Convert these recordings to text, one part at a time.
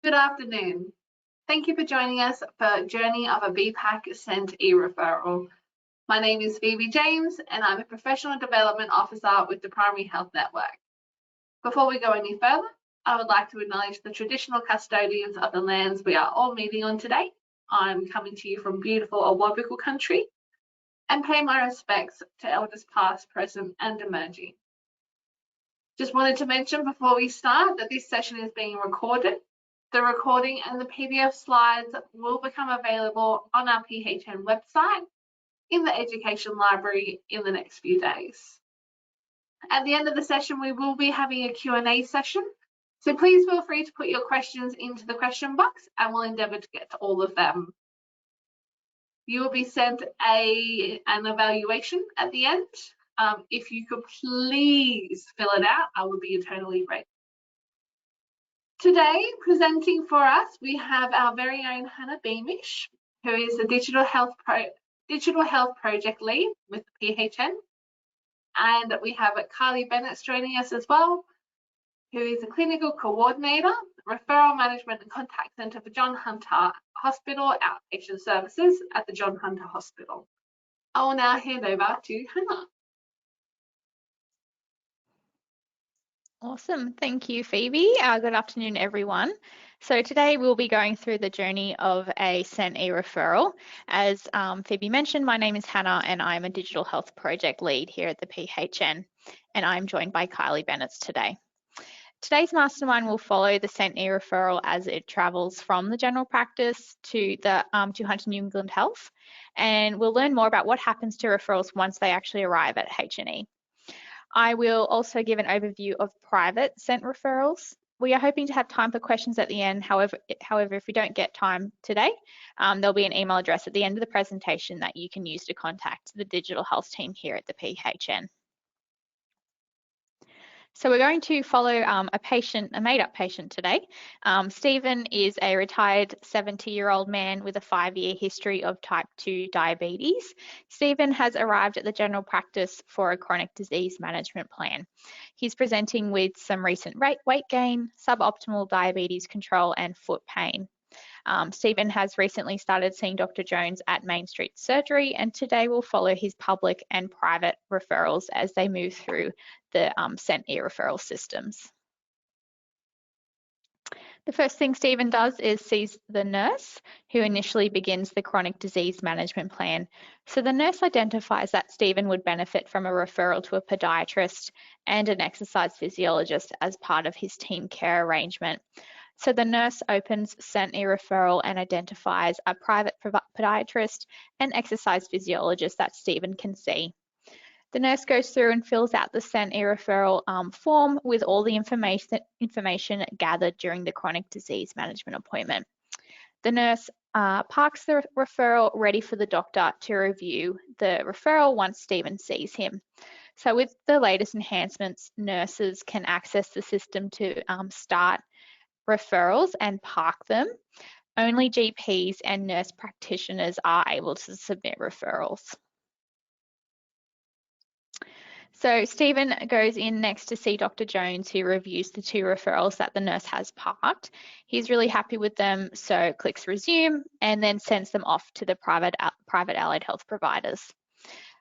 Good afternoon. Thank you for joining us for Journey of a BPAC SeNT eReferral. My name is Phoebe James and I'm a Professional Development Officer with the Primary Health Network. Before we go any further, I would like to acknowledge the traditional custodians of the lands we are all meeting on today. I'm coming to you from beautiful Awabakal country and pay my respects to elders past, present and emerging. Just wanted to mention before we start that this session is being recorded. The recording and the PDF slides will become available on our PHN website in the Education Library in the next few days. At the end of the session, we will be having a Q&A session. So please feel free to put your questions into the question box and we'll endeavour to get to all of them. You will be sent an evaluation at the end. If you could please fill it out, I would be eternally grateful. Today, presenting for us, we have our very own Hannah Beamish, who is the Digital Health Project Lead with the PHN. And we have Kylie Bennett joining us as well, who is a Clinical Coordinator, Referral Management and Contact Centre for John Hunter Hospital Outpatient Services at the John Hunter Hospital. I will now hand over to Hannah. Awesome, thank you, Phoebe. Good afternoon, everyone. So today we'll be going through the journey of a SeNT eReferral. As Phoebe mentioned, my name is Hannah and I'm a Digital Health Project Lead here at the PHN, and I'm joined by Kylie Bennett today. Today's mastermind will follow the SeNT eReferral as it travels from the general practice to Hunter New England Health, and we'll learn more about what happens to referrals once they actually arrive at H&E. I will also give an overview of private SeNT referrals. We are hoping to have time for questions at the end. However, if we don't get time today, there'll be an email address at the end of the presentation that you can use to contact the digital health team here at the PHN. So we're going to follow a made-up patient today. Stephen is a retired 70-year-old man with a 5-year history of type 2 diabetes. Stephen has arrived at the general practice for a chronic disease management plan. He's presenting with some recent weight gain, suboptimal diabetes control and foot pain. Stephen has recently started seeing Dr. Jones at Main Street Surgery, and today we'll follow his public and private referrals as they move through the SeNT eReferral systems. The first thing Stephen does is sees the nurse, who initially begins the chronic disease management plan. So the nurse identifies that Stephen would benefit from a referral to a podiatrist and an exercise physiologist as part of his team care arrangement. So the nurse opens SeNT eReferral and identifies a private podiatrist and exercise physiologist that Stephen can see. The nurse goes through and fills out the SeNT eReferral form with all the information gathered during the chronic disease management appointment. The nurse parks the referral ready for the doctor to review the referral once Stephen sees him. So with the latest enhancements, nurses can access the system to start referrals and park them. Only GPs and nurse practitioners are able to submit referrals. So Stephen goes in next to see Dr. Jones, who reviews the 2 referrals that the nurse has parked. He's really happy with them, so clicks resume and then sends them off to the private allied health providers.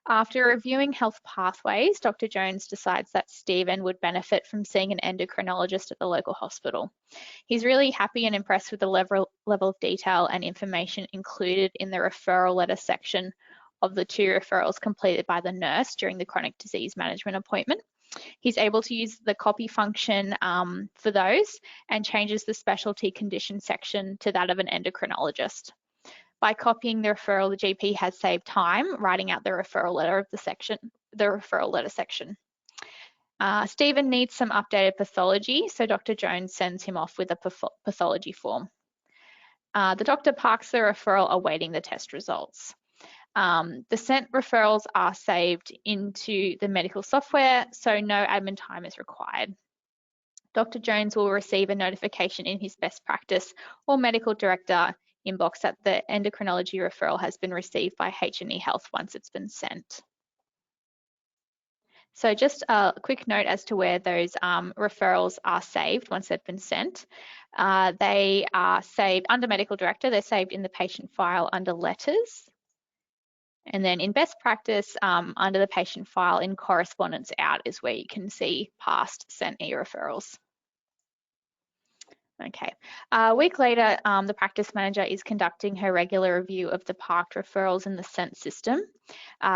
After reviewing health pathways, Dr. Jones decides that Stephen would benefit from seeing an endocrinologist at the local hospital. He's really happy and impressed with the level of detail and information included in the referral letter section of the 2 referrals completed by the nurse during the chronic disease management appointment. He's able to use the copy function for those and changes the specialty condition section to that of an endocrinologist. By copying the referral, the GP has saved time writing out the referral letter section. Stephen needs some updated pathology, so Dr. Jones sends him off with a pathology form. The doctor parks the referral awaiting the test results. The SeNT referrals are saved into the medical software, so no admin time is required. Dr. Jones will receive a notification in his best practice or medical director inbox that the endocrinology referral has been received by H&E Health once it's been sent. So just a quick note as to where those referrals are saved once they've been sent. They are saved under medical director. They're saved in the patient file under letters. And then in best practice, under the patient file in correspondence out is where you can see past sent e-referrals. Okay, a week later, the practice manager is conducting her regular review of the parked referrals in the SeNT system.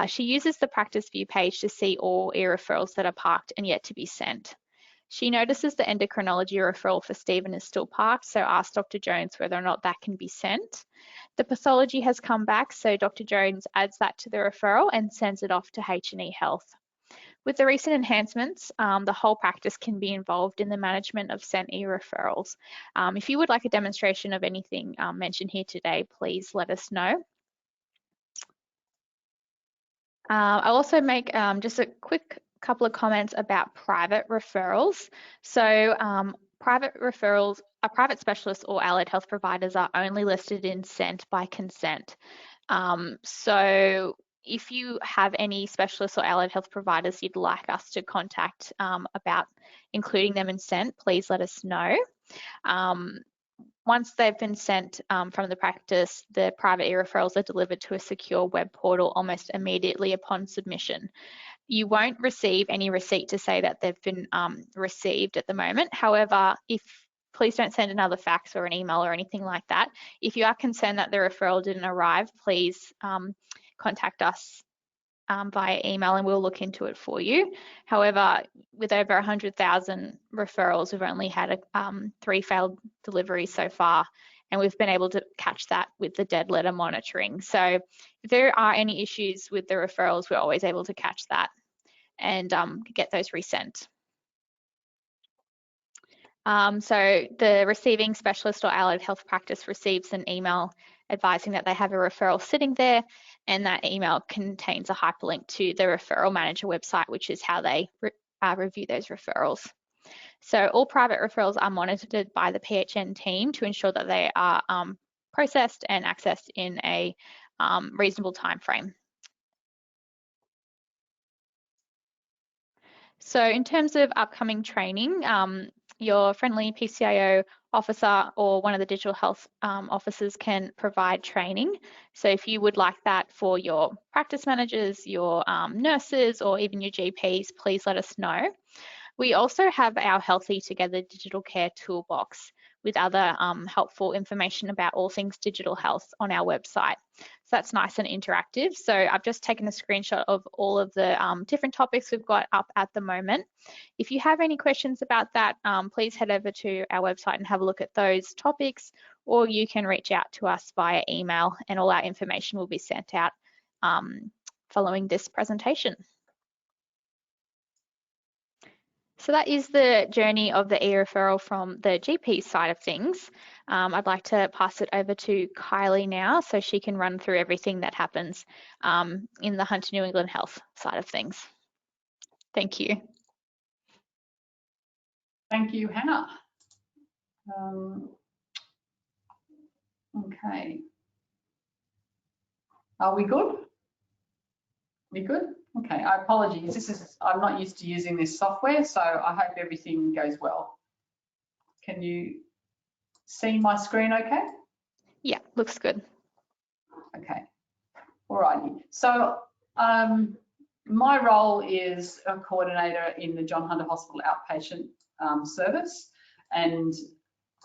She uses the practice view page to see all e-referrals that are parked and yet to be sent. She notices the endocrinology referral for Stephen is still parked, so asks Dr. Jones whether or not that can be sent. The pathology has come back, so Dr. Jones adds that to the referral and sends it off to H&E Health. With the recent enhancements, the whole practice can be involved in the management of SeNT e-referrals. If you would like a demonstration of anything mentioned here today, please let us know. I'll also make just a quick couple of comments about private referrals. So private referrals, a private specialist or allied health providers are only listed in SeNT by consent. So if you have any specialists or allied health providers you'd like us to contact about including them in SeNT, please let us know. Once they've been sent from the practice, the private e-referrals are delivered to a secure web portal almost immediately upon submission. You won't receive any receipt to say that they've been received at the moment. However, please don't send another fax or an email or anything like that. If you are concerned that the referral didn't arrive, please contact us via email and we'll look into it for you. However, with over 100,000 referrals, we've only had 3 failed deliveries so far, and we've been able to catch that with the dead letter monitoring. So if there are any issues with the referrals, we're always able to catch that and get those resent. So the receiving specialist or allied health practice receives an email advising that they have a referral sitting there, and that email contains a hyperlink to the referral manager website, which is how they review those referrals. So all private referrals are monitored by the PHN team to ensure that they are processed and accessed in a reasonable time frame. So in terms of upcoming training, your friendly PCIO officer or one of the digital health officers can provide training. So if you would like that for your practice managers, your nurses, or even your GPs, please let us know. We also have our Healthy Together digital care toolbox with other helpful information about all things digital health on our website. So that's nice and interactive. So I've just taken a screenshot of all of the different topics we've got up at the moment. If you have any questions about that, please head over to our website and have a look at those topics, or you can reach out to us via email and all our information will be sent out following this presentation. So that is the journey of the e-referral from the GP side of things. I'd like to pass it over to Kylie now so she can run through everything that happens in the Hunter New England Health side of things. Thank you. Thank you, Hannah. Okay. Are we good? We good? Okay, I apologize. I'm not used to using this software, so I hope everything goes well. Can you see my screen okay? Yeah, looks good. Okay, all righty. So my role is a coordinator in the John Hunter Hospital outpatient service, and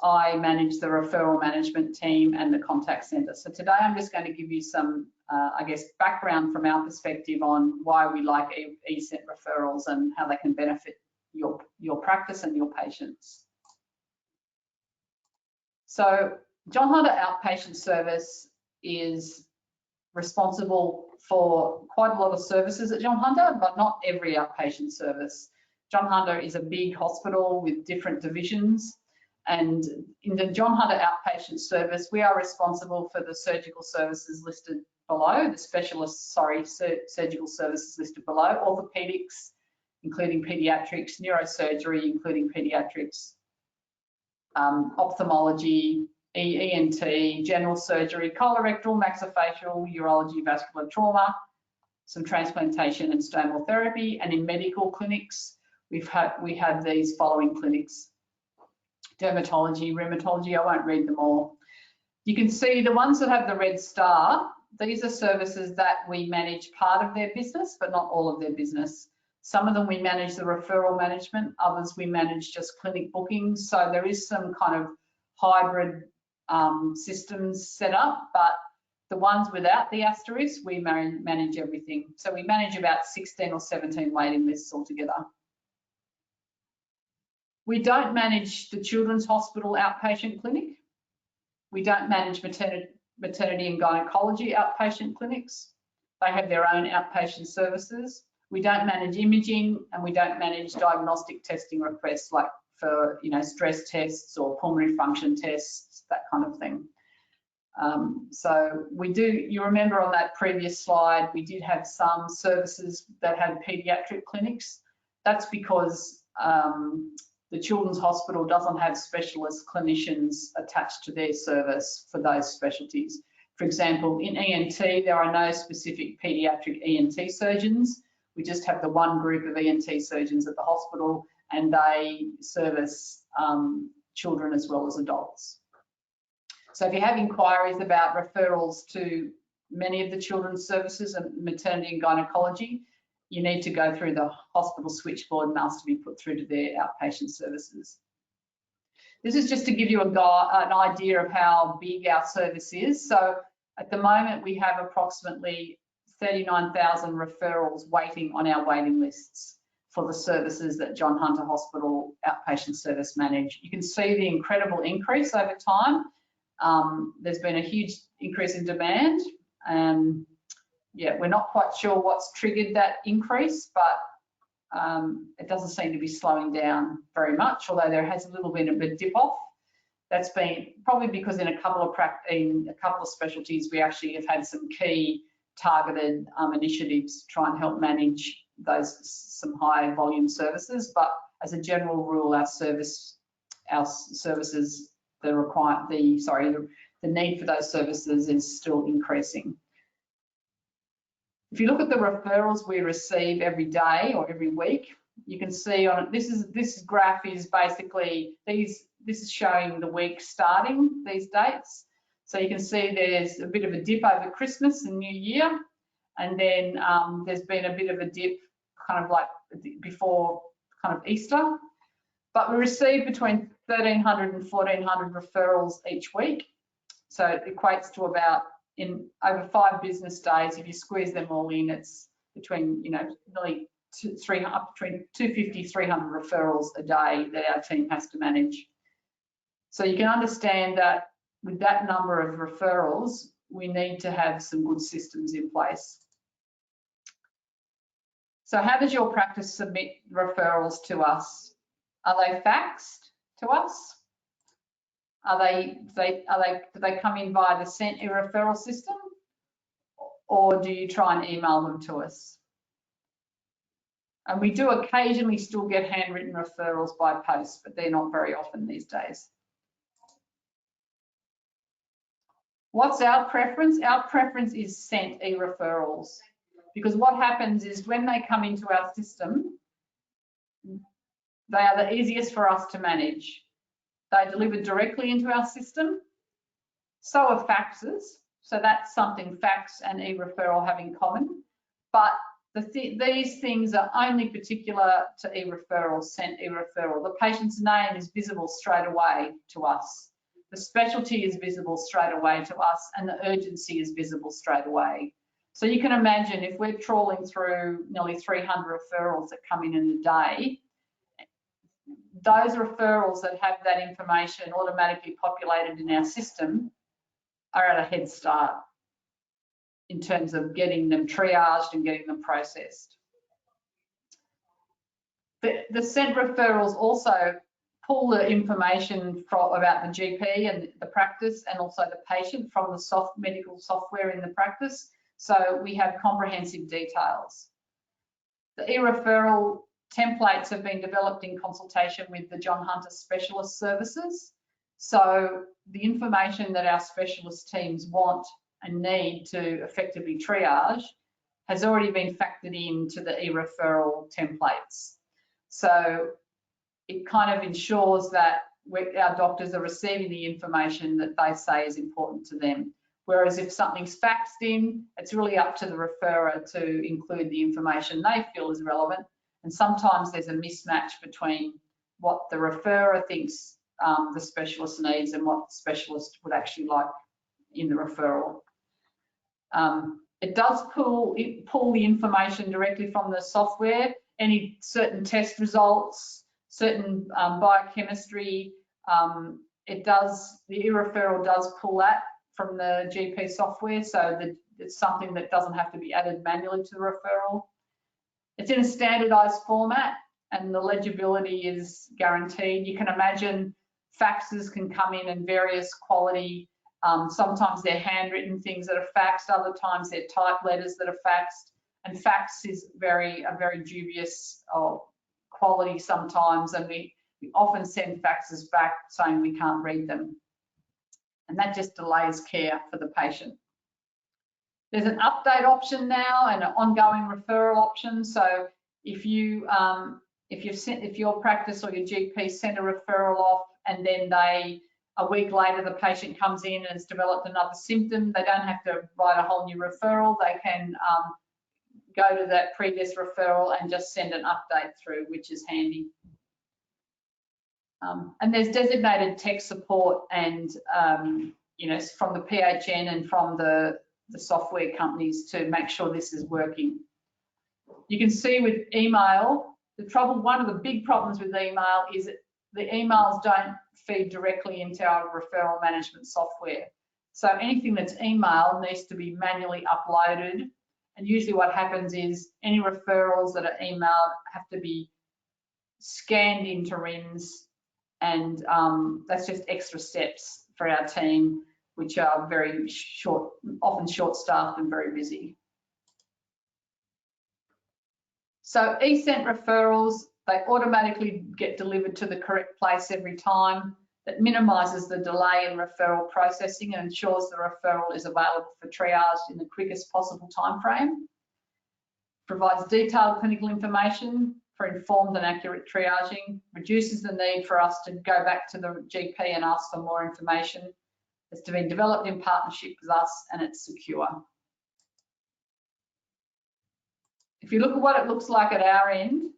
I manage the referral management team and the contact centre. So today I'm just going to give you some, I guess, background from our perspective on why we like eSeNT referrals and how they can benefit your practice and your patients. So John Hunter Outpatient Service is responsible for quite a lot of services at John Hunter, but not every outpatient service. John Hunter is a big hospital with different divisions. And in the John Hunter Outpatient Service, we are responsible for the surgical services listed below, the surgical services listed below, orthopedics, including pediatrics, neurosurgery, including pediatrics, ophthalmology, ENT, general surgery, colorectal, maxillofacial, urology, vascular trauma, some transplantation and stomal therapy. And in medical clinics, we have these following clinics: dermatology, rheumatology. I won't read them all. You can see the ones that have the red star. These are services that we manage part of their business, but not all of their business. Some of them we manage the referral management, others we manage just clinic bookings. So there is some kind of hybrid systems set up, but the ones without the asterisk, we manage everything. So we manage about 16 or 17 waiting lists altogether. We don't manage the Children's Hospital outpatient clinic. We don't manage maternity and gynecology outpatient clinics. They have their own outpatient services. We don't manage imaging, and we don't manage diagnostic testing requests like for stress tests or pulmonary function tests, that kind of thing. So we do, you remember on that previous slide, we did have some services that had paediatric clinics. That's because the Children's Hospital doesn't have specialist clinicians attached to their service for those specialties. For example, in ENT, there are no specific paediatric ENT surgeons. We just have the one group of ENT surgeons at the hospital, and they service children as well as adults. So if you have inquiries about referrals to many of the children's services and maternity and gynecology, you need to go through the hospital switchboard and ask to be put through to their outpatient services. This is just to give you an idea of how big our service is. So at the moment, we have approximately 39,000 referrals waiting on our waiting lists for the services that John Hunter Hospital outpatient service manage. You can see the incredible increase over time. There's been a huge increase in demand, and yeah, we're not quite sure what's triggered that increase, but it doesn't seem to be slowing down very much, although there has a little bit of a dip off. That's been probably because in a couple of specialties, we actually have had some key targeted initiatives to try and help manage some high volume services. But as a general rule, our services, the need for those services is still increasing. If you look at the referrals we receive every day or every week, you can see on it, this graph is basically this is showing the week starting these dates. So you can see there's a bit of a dip over Christmas and New Year, and then there's been a bit of a dip kind of like before kind of Easter. But we receive between 1,300 and 1,400 referrals each week. So it equates to about, in over 5 business days, if you squeeze them all in, it's between, nearly between 250, 300 referrals a day that our team has to manage. So you can understand that with that number of referrals, we need to have some good systems in place. So how does your practice submit referrals to us? Are they faxed to us? Do they come in via the SeNT eReferral system, or do you try and email them to us? And we do occasionally still get handwritten referrals by post, but they're not very often these days. What's our preference? Our preference is SeNT eReferrals, because what happens is when they come into our system, they are the easiest for us to manage. They deliver directly into our system. So are faxes. So that's something fax and eReferral have in common. But these things are only particular to eReferral, SeNT eReferral. The patient's name is visible straight away to us. The specialty is visible straight away to us, and the urgency is visible straight away. So you can imagine if we're trawling through nearly 300 referrals that come in a day, those referrals that have that information automatically populated in our system are at a head start in terms of getting them triaged and getting them processed. The SeNT referrals also pull the information about the GP and the practice, and also the patient from the medical software in the practice. So we have comprehensive details. The eReferral templates have been developed in consultation with the John Hunter Specialist Services. So the information that our specialist teams want and need to effectively triage has already been factored into the eReferral templates. So it kind of ensures that our doctors are receiving the information that they say is important to them. Whereas if something's faxed in, it's really up to the referrer to include the information they feel is relevant. And sometimes there's a mismatch between what the referrer thinks the specialist needs and what the specialist would actually like in the referral. It does pull the information directly from the software, any certain test results, certain biochemistry. The eReferral does pull that from the GP software, so that it's something that doesn't have to be added manually to the referral. It's in a standardized format and the legibility is guaranteed. You can imagine faxes can come in various quality. Sometimes they're handwritten things that are faxed, other times they're typed letters that are faxed, and fax is a very dubious quality sometimes, and we often send faxes back saying we can't read them. And that just delays care for the patient. There's an update option now and an ongoing referral option. So if your practice or your GP sent a referral off and then a week later the patient comes in and has developed another symptom, they don't have to write a whole new referral. They can go to that previous referral and just send an update through, which is handy. And there's designated tech support and from the PHN and from the software companies to make sure this is working. You can see with email, one of the big problems with email is that the emails don't feed directly into our referral management software. So anything that's emailed needs to be manually uploaded. And usually what happens is any referrals that are emailed have to be scanned into RIMS, and that's just extra steps for our team, which are very short, often short-staffed and very busy. So eSeNT referrals, they automatically get delivered to the correct place every time. That minimises the delay in referral processing and ensures the referral is available for triage in the quickest possible time frame. Provides detailed clinical information for informed and accurate triaging, reduces the need for us to go back to the GP and ask for more information. It's to be developed in partnership with us, and it's secure. If you look at what it looks like at our end,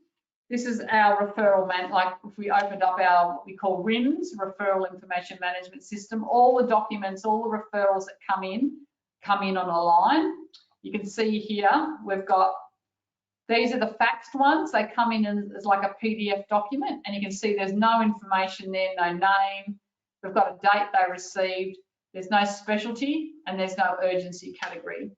this is our referral like if we opened up our what we call RIMS, Referral Information Management System, all the documents, all the referrals that come in on a line. You can see here we've got, these are the faxed ones. They come in as like a PDF document, and you can see there's no information there, no name. We've got a date they received. There's no specialty and there's no urgency category.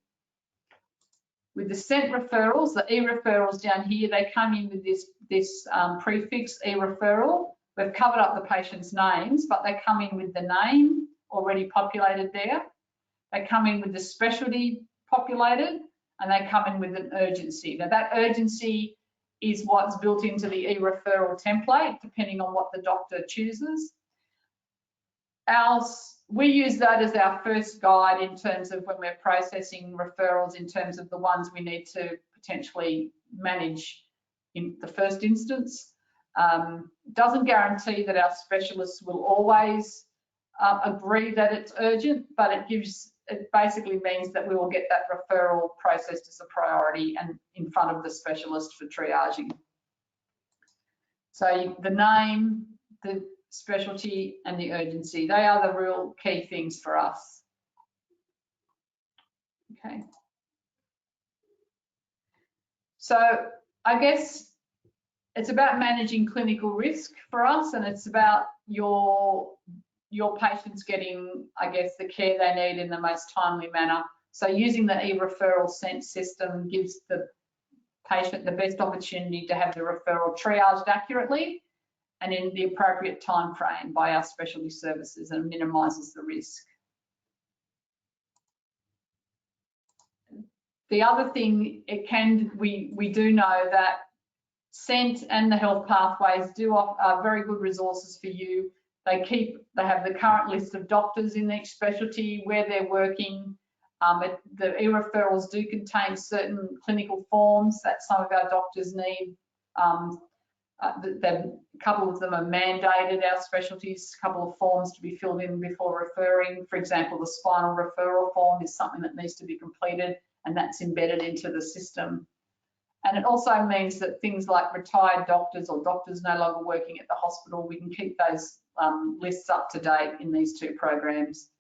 With the SeNT referrals, the eReferrals down here, they come in with this prefix eReferral. We've covered up the patient's names, but they come in with the name already populated there. They come in with the specialty populated, and they come in with an urgency. Now that urgency is what's built into the eReferral template, depending on what the doctor chooses. We use that as our first guide in terms of when we're processing referrals, in terms of the ones we need to potentially manage in the first instance. Doesn't guarantee that our specialists will always agree that it's urgent, but it basically means that we will get that referral processed as a priority and in front of the specialist for triaging. So the name, the specialty and the urgency, they are the real key things for us. Okay. So I guess it's about managing clinical risk for us, and it's about your patients getting, I guess, the care they need in the most timely manner. So using the eReferral SeNT system gives the patient the best opportunity to have the referral triaged accurately and in the appropriate time frame by our specialty services, and minimises the risk. The other thing, we do know that SeNT and the health pathways are very good resources for you. They have the current list of doctors in each specialty, where they're working, The e-referrals do contain certain clinical forms that some of our doctors need. A couple of them are mandated, our specialties, a couple of forms to be filled in before referring. For example, the spinal referral form is something that needs to be completed, and that's embedded into the system. And it also means that things like retired doctors or doctors no longer working at the hospital, we can keep those lists up to date in these two programs.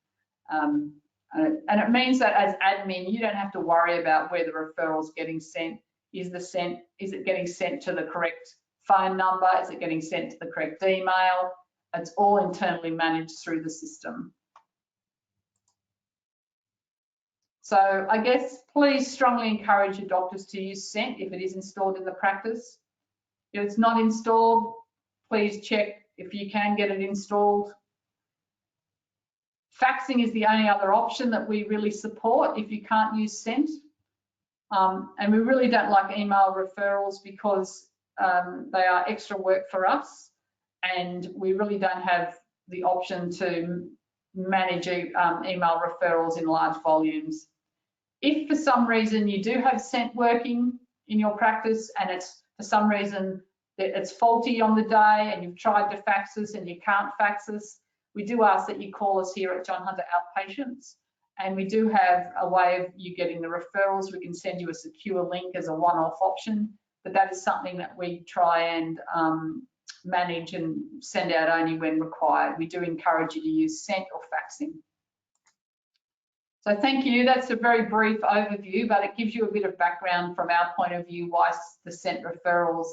And it means that as admin, you don't have to worry about where the referral's getting sent. Is it getting sent to the correct phone number? Is it getting sent to the correct email? It's all internally managed through the system. So I guess please strongly encourage your doctors to use SeNT if it is installed in the practice. If it's not installed, please check if you can get it installed. Faxing is the only other option that we really support if you can't use SeNT. And we really don't like email referrals because they are extra work for us, and we really don't have the option to manage email referrals in large volumes. If for some reason you do have SeNT working in your practice and it's for some reason that it's faulty on the day and you've tried to fax us and you can't fax us, we do ask that you call us here at John Hunter Outpatients, and we do have a way of you getting the referrals. We can send you a secure link as a one-off option, but that is something that we try and manage and send out only when required. We do encourage you to use SeNT or faxing. So thank you. That's a very brief overview, but it gives you a bit of background from our point of view why the SeNT referrals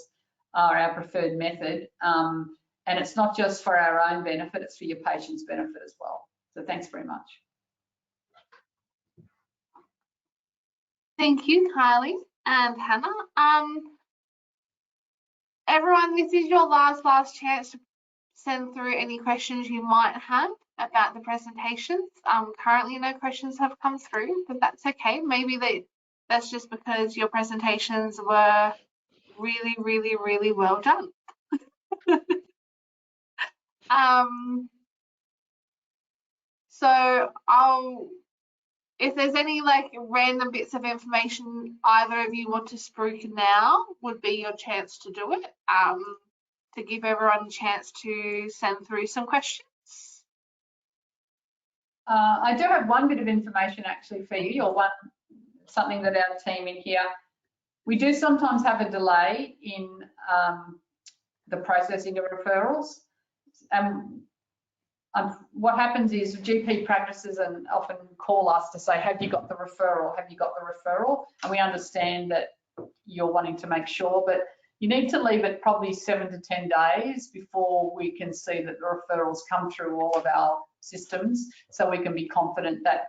are our preferred method. And it's not just for our own benefit, it's for your patient's benefit as well. So thanks very much. Thank you, Kylie and Hannah. Everyone, this is your last chance to send through any questions you might have about the presentations. Currently no questions have come through, but that's okay. Maybe that's just because your presentations were really well done. So if there's any like random bits of information either of you want to spruik now, would be your chance to do it, to give everyone a chance to send through some questions. I do have one bit of information actually for you, or something that our team in here, we do sometimes have a delay in the processing of referrals. What happens is GP practices and often call us to say, have you got the referral? Have you got the referral? And we understand that you're wanting to make sure, but you need to leave it probably 7 to 10 days before we can see that the referrals come through all of our systems, so we can be confident that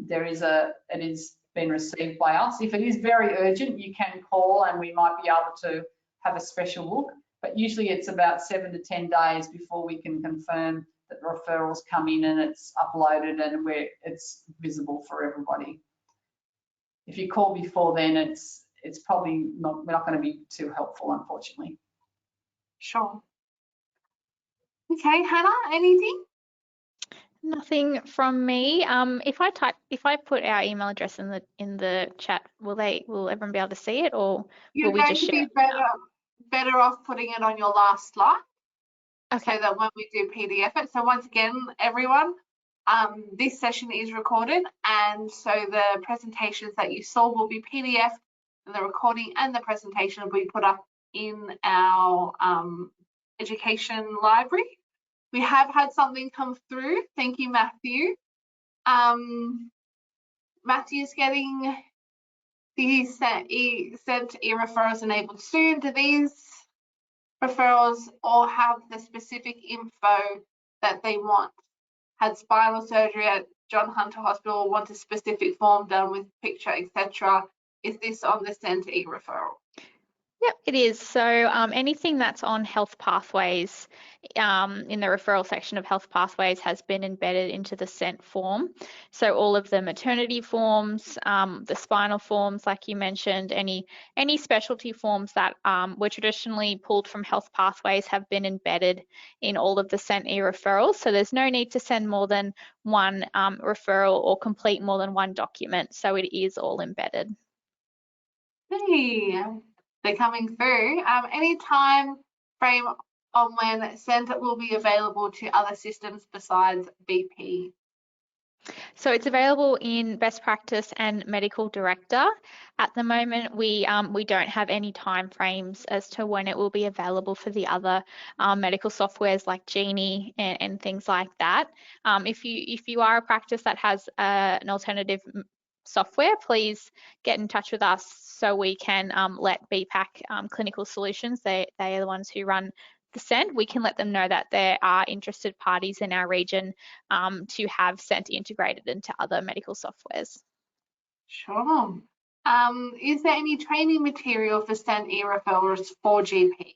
it is been received by us. If it is very urgent, you can call and we might be able to have a special look, but usually it's about 7 to 10 days before we can confirm that the referrals come in and it's uploaded and it's visible for everybody. If you call before then, it's probably not going to be too helpful, unfortunately. Sure. Okay, Hannah, anything? Nothing from me. If I put our email address in the chat, will everyone be able to see it, or will we just share? You're going to be better off putting it on your last slide. Okay. So that when we do PDF it. So once again, everyone, this session is recorded, and so the presentations that you saw will be PDF, and the recording and the presentation will be put up in our education library. We have had something come through. Thank you, Matthew. Matthew's getting the SeNT eReferrals enabled soon. Do these referrals all have the specific info that they want? Had spinal surgery at John Hunter Hospital, want a specific form done with picture, etc. Is this on the SeNT eReferral? Yep, it is. So anything that's on health pathways in the referral section of health pathways has been embedded into the SeNT form. So all of the maternity forms, the spinal forms, like you mentioned, any specialty forms that were traditionally pulled from health pathways have been embedded in all of the SeNT e-referrals. So there's no need to send more than one referral or complete more than one document. So it is all embedded. Hey, they're coming through. Any time frame on when SeNT will be available to other systems besides BP? So it's available in Best Practice and Medical Director. At the moment, we don't have any time frames as to when it will be available for the other medical softwares like Genie and things like that. If you are a practice that has an alternative software, please get in touch with us so we can let BPAC Clinical Solutions, they are the ones who run the SeNT, we can let them know that there are interested parties in our region to have SeNT integrated into other medical softwares. Sure. Is there any training material for SeNT e-referrals for GP?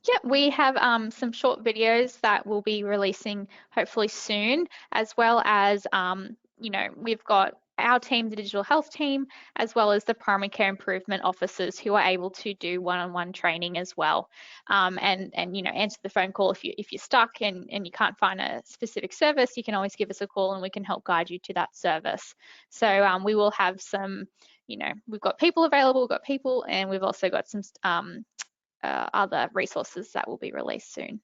Yeah, we have some short videos that we'll be releasing hopefully soon, as well as, we've got our team, the digital health team, as well as the primary care improvement officers who are able to do one-on-one training as well. And answer the phone call if you're stuck and you can't find a specific service, you can always give us a call and we can help guide you to that service. So we will have some, we've got people available, and we've also got some other resources that will be released soon.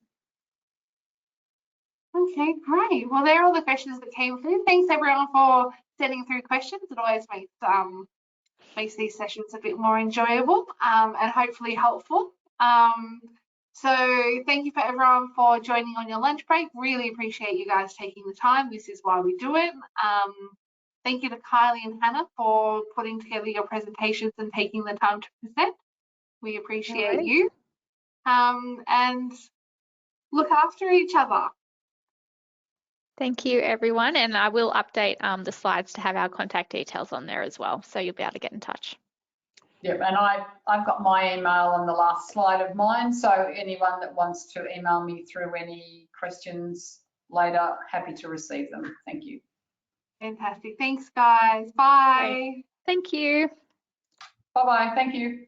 Okay, great. Well, there are all the questions that came through. Thanks everyone for sending through questions. It always makes these sessions a bit more enjoyable and hopefully helpful. So thank you for everyone for joining on your lunch break. Really appreciate you guys taking the time. This is why we do it. Thank you to Kylie and Hannah for putting together your presentations and taking the time to present. We appreciate you. And look after each other. Thank you, everyone. And I will update the slides to have our contact details on there as well, so you'll be able to get in touch. Yep, and I've got my email on the last slide of mine, so anyone that wants to email me through any questions later, happy to receive them. Thank you. Fantastic. Thanks, guys. Bye. Thank you. Bye-bye. Thank you.